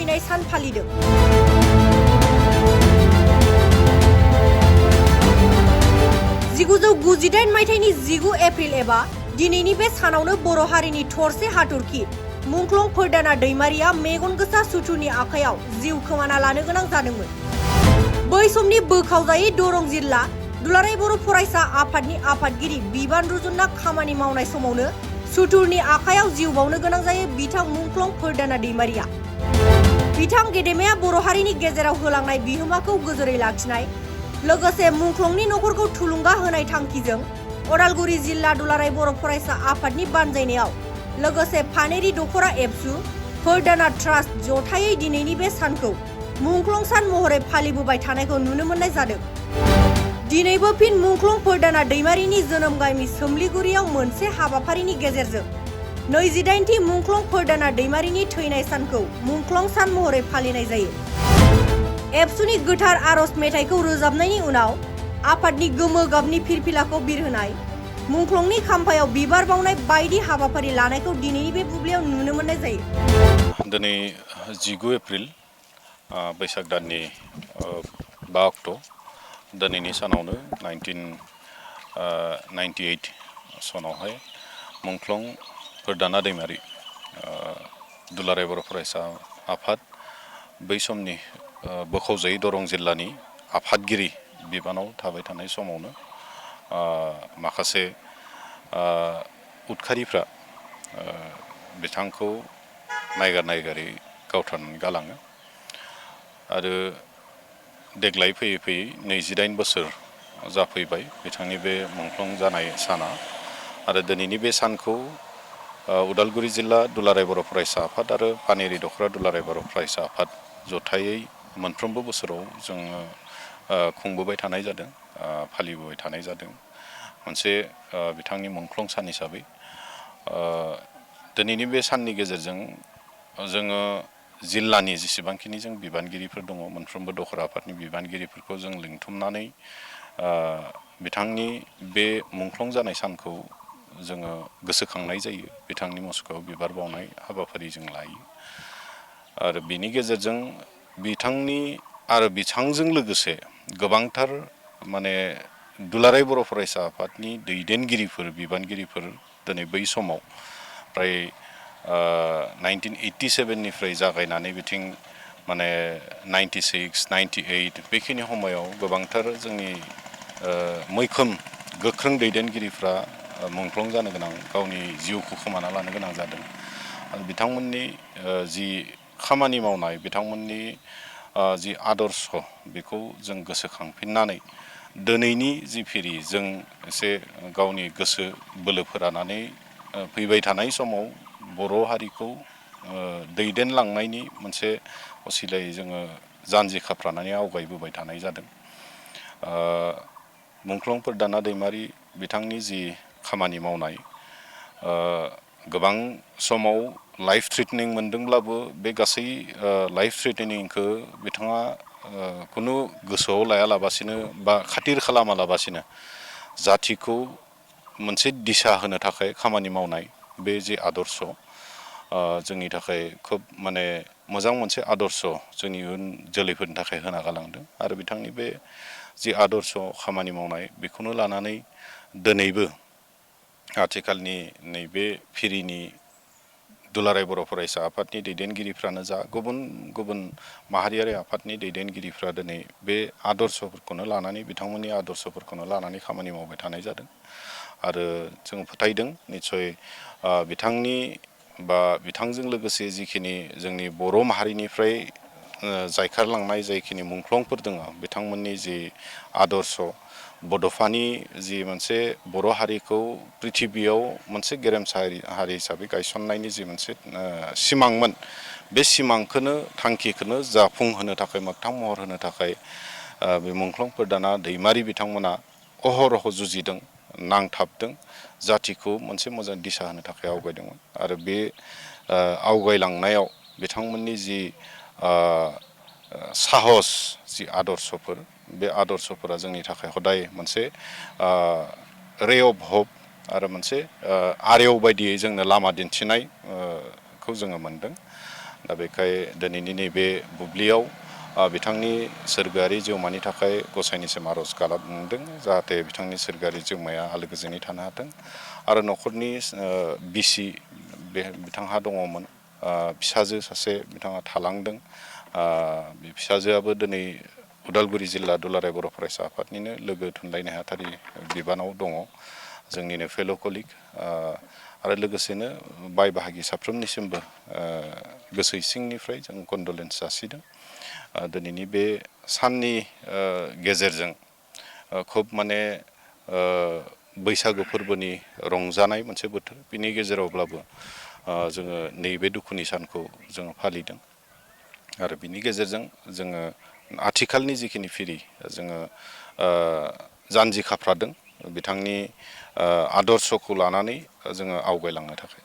थैनाय सान फालिदों। जिगुजौ 98 मायथाइनि 19 एप्रिल एबा दिनैनि बे सानावनो बर' हारिनि थरसे हाथरखि मुंख्लं फोरदाना दैमारिया मेगन गोसा सुथुरनि आखायाव जिउ खोमाना लानो गोनां जादोंमोन। बै समनि बोखावजायै दरं जिल्ला दुलाराय बर' फरायसा आफादनि आफादगिरि बिबान रुजुनना खामानि मावनाय समावनो सुथुरनि आखायाव जिउ बावनो गोनां जायो बिथां मुंख्लं फोरदाना दैमारिया। बिथां गेदेमाया बर' हारिनि गेजेराव होलांनाय बिहोमाखौ गोजोरै लाखिनाय लोगोसे मुंख्लंनि नखरखौ थुलुंगा होनाय थांखिजों अदालगुरि जिल्ला दुलाराय बर' फरायसा आफादनि बानजायनायाव लोगोसे फानेरि दखरा एबसु फोरदाना ट्रास्ट जथायै दिनैनि बे सानखौ मुंख्लं सान महरै फालिबोबाय थानायखौ नुनो मोननाय जादों। दिनैबो फिन मुंख्लं फोरदाना दैमारिनि जोनोम गामि सोमलिगुरियाव मोनसे हाबाफारिनि गेजेरजों 28थि मुंख्लं फोरदाना दैमारिनि थैनाय सानखौ मुंख्लं सान महरै फालिनाय जायो। एबसुनि गोथार आरज मेथाइखौ रोजाबनायनि उनाव आफादनि गोमो गाबनि फिरफिलाखौ बिरहोनाय मुंख्लंनि खाम्फायाव बिबार बावनाय बायदि हाबाफारि लानायखौ दिनैनि बे बुब्लियाव नुनो मोननाय जायो। दिनै 19 एप्रिल बैसाग दाननि 5 अक्ट' दिनैनि सानावनो 1998 सनावहाय मुंख्लं फोरदाना दैमारि दुलाराय बर' फरायसा आफाद बै समनि बोखावजायै दरं जिल्लानि आफादगिरि बिबानाव थाबाय थानाय समावनो माखासे उदखारिफ्रा बिथांखौ नायगारै गावथारनानै गालाङो आरो देग्लाय फैयै 28 बोसोर जाफैबाय बिथांनि बे मुंख्लं जानाय साना आरो दिनैनि बे सानखौ उदालगुरि जिल्ला दुलाराय बर' फरायसा आफाद आरो पानेरि दखरा दुलाराय बर' फरायसा आफाद जथायै मोनफ्रोमबो बोसोराव जोङो खुंबोबाय थानाय जादों, फालिबोबाय थानाय जादों मोनसे बिथांनि मुंख्लं सान हिसाबै। दिनैनि बे साननि गेजेरजों जोङो जिल्लानि जेसेबांखिनि जों बिबानगिरिफोर दङ मोनफ्रोमबो दखरा आफादनि बिबानगिरिफोरखौ जों लिंथुमनानै बिथांनि बे मुंख्लं जानाय सानखौ जोङो गोसोखांनाय जायो। बिथांनि मुसुखायाव बिबार बावनाय हाबाफारि जों लायो आरो बिनि गेजेरजों बिथांनि आरो बिथांजों लोगोसे गोबांथार माने दुलाराय बर' फरायसा आफादनि दैदेनगिरिफोर बिबानगिरिफोर दिनै बै समाव फ्राय 1987 निफ्राय जागायनानै बिथिं माने 96, 98 बेखिनि समायाव गोबांथार जोंनि मैखोम गोख्रों दैदेनगिरिफ्रा मुंख्लं जानो गोनां गावनि जिउखौ खोमाना लानो गोनां जादों आरो बिथांमोननि जि खामानि मावनाय बिथांमोननि जि आदर्श बेखौ जों गोसोखांफिननानै दिनैनि जि फिरि जों एसे गावनि गोसो बोलो फोरानानै फैबाय थानाय समाव बर' हारिखौ दैदेनलांनायनि मोनसे असिलायै जोङो जानजि खाफ्रानानै आवगायबोबाय थानाय जादों। मुंख्लं फोरदाना दैमारि बिथांनि जि खामानि मावनाय गोबां समाव लाइफ थ्रेटनिं मोनदोंब्लाबो बे गासै लाइफ थ्रेटनिंखौ बिथाङा खुनु गोसोआव लायालाबासिनो बा खाथिर खालामालाबासिनो जाथिखौ मोनसे दिशा होनो थाखाय खामानि मावनाय बे जे आदर्श जोंनि थाखाय खोब माने मोजां मोनसे आदर्श जोंनि इयुन जोलैफोरनि थाखाय होना गालांदों आरो बिथांनि बे जि आदर्श खामानि मावनाय बेखौनो लानानै दिनैबो आथिखालनि नैबे फिरिनि दुलाराय बर' फरायसा आफादनि दैदेनगिरिफ्रानो जा गुबुन गुबुन माहारियारि आफादनि दैदेनगिरिफ्रा दिनै बे आदर्शफोरखौनो लानानै बिथांमोननि आदर्शफोरखौनो लानानै खामानि मावबाय थानाय जादों आरो जों फोथायदों निस्सय बिथांनि बा बिथांजों लोगोसे जिखिनि जोंनि बर' माहारिनिफ्राय जायखारलांनाय जायखिनि मुंख्लंफोर दङ बिथांमोननि जि आदर्श बड'फानि जि मोनसे बर' हारिखौ प्रिथिबियाव मोनसे गेरेमसा हारि हिसाबै गायसननायनि जि मोनसे सिमांमोन बे सिमांखौनो थांखिखौनो जाफुंहोनो थाखाय मोगथां महर होनो थाखाय बे मुंख्लं फोरदाना दैमारि बिथांमोना अहरह जुजिदों नांथाबदों जाथिखौ मोनसे मोजां दिशा होनो थाखाय आवगायदोंमोन आरो बे आवगायलांनायाव बिथांमोननि जि साहस जि आदर्शफोर बे आदर्शफोरा जोंनि थाखाय हदाय मोनसे रे अफ हप आरो मोनसे आरेव बायदियै जोंनो लामा दिन्थिनायखौ जोङो मोनदों दा बेखाय दिनैनि नैबे बुब्लियाव बिथांनि सोरगोआरि जिउमानि थाखाय गसाइनिसिम आर'ज गाबदों जाहाथे बिथांनि सोरगोआरि जिउमाया आलो गोजोनै थानो हाथों आरो न'खरनि बिसि बिथांहा दङमोन फिसाजो सासे बिथाङा थालांदों बे फिसाजोआबो दिनै उदालगुरि जिल्ला दुलाराय बर' फरायसा आफादनिनो लोगो थुनलाइ नेहाथारि बिबानाव दङ जोंनिनो फेल' कलिग आरो लोगोसेनो बाय बाहागि साफ्रोमनिसिमबो गोसो सिंनिफ्राय जों कन्डलेन्स जासिदों दिनैनि बे साननि गेजेरजों खोब माने बैसागु फोरबोनि रंजानाय मोनसे बोथोर बिनि गेजेरावब्लाबो जोङो नैबे दुखुनि सानखौ जोङो फालिदों आरो बिनि गेजेरजों जोङो आथिखालनि जिखिनि फिरि जोङो जानजि खाफ्रादों बिथांनि आदर्शखौ लानानै जोङो आवगायलांनो थाखाय